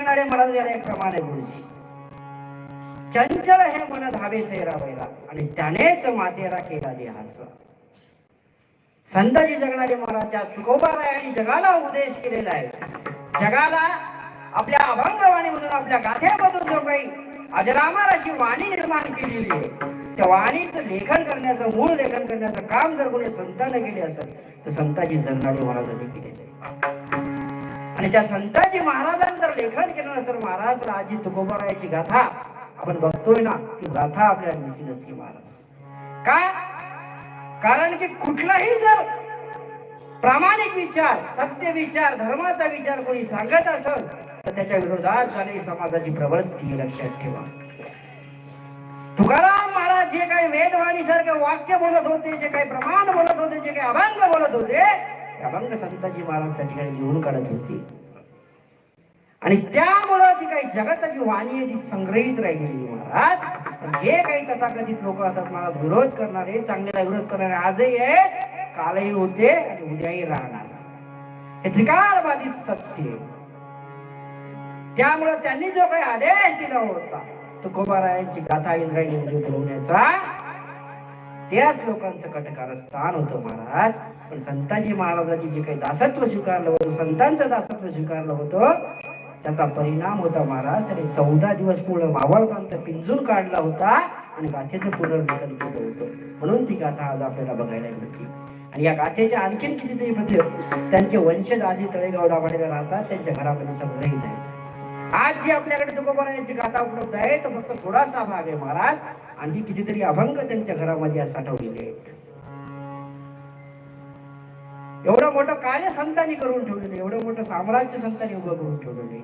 जगणारे महाराज याला एक प्रमाण आहे गुरुजी. चंचल हे मन धावे सैरावैला आणि त्यानेच मातेरा केला देहाचा. संताजी जगणारे महाराज तुकोबारायांनी जगाला उपदेश केलेला आहे. जगाला आपल्या अभंगवाणी म्हणून आपल्या गाथेमधून जो काही अजरामर अशी वाणी निर्माण केलेली आहे, त्या वाणीचं लेखन करण्याचं, मूळ लेखन करण्याचं काम जर कोणी संतांनी केले असेल तर संताजी जगणारे महाराजांनी केलेले आहे. आणि त्या संताजी महाराजांनी जर लेखन केलं तर महाराज आजी तुकोबारायाची गाथा आपण बघतोय ना, ती गाथा आपल्याला दिसली नसती महाराज. का? कारण की कुठलाही जर प्रामाणिक विचार, सत्य विचार, धर्माचा विचार कोणी सांगत असेल तर त्याच्या विरोधात झालेली समाजाची प्रवृत्ती लक्षात ठेवा. तुकाराम महाराज जे काही वेदवाणी सारखे वाक्य बोलत होते, जे काही प्रमाण बोलत होते, जे काही अभंग बोलत होते, अभंग संताजी महाराज त्या ठिकाणी लिहून काढत होती. आणि त्यामुळे जी काही जगताची वाणी आहे ती संग्रहित राहिलेली महाराज. जे काही तथाकथित लोक असतात मला विरोध करणारे, चांगल्याला विरोध करणारे आजही आहे, कालही होते आणि उद्याही राहणार. हे त्रिकालबाधित सत्य. त्यामुळे त्यांनी जो काही आदेश दिला होता तुकोबारायांची गाथा इंद्रायणी बोलवण्याचा, त्याच लोकांचं कटकारस्थान होतं महाराज. पण संताजी महाराजांची जे काही दासत्व स्वीकारलं होतं, संतांचं दासत्व स्वीकारलं होतं, त्याचा परिणाम होता महाराज. त्याने 14 दिवस पूर्ण मावळकांत पिंजून काढला होता आणि गाथेचं पुनर्लेखन केलं होतं. म्हणून ती गाथा आज आपल्याला बघायला मिळते. आणि या गाथेच्या आणखीन कितीतरी प्रति त्यांचे वंशज आजी तळेगाव दाभाडेला राहतात, त्यांच्या घरामध्ये संग्रहित आहे. आज जी आपल्याकडे तुकोबारायांची गाथा उपलब्ध आहे तो फक्त थोडासा भाग आहे महाराज. आणखी कितीतरी अभंग त्यांच्या घरामध्ये साठवलेले आहेत. एवढं मोठं कार्य संतांनी करून ठेवलेले, एवढं मोठं साम्राज्य संतांनी उभं करून ठेवलेले.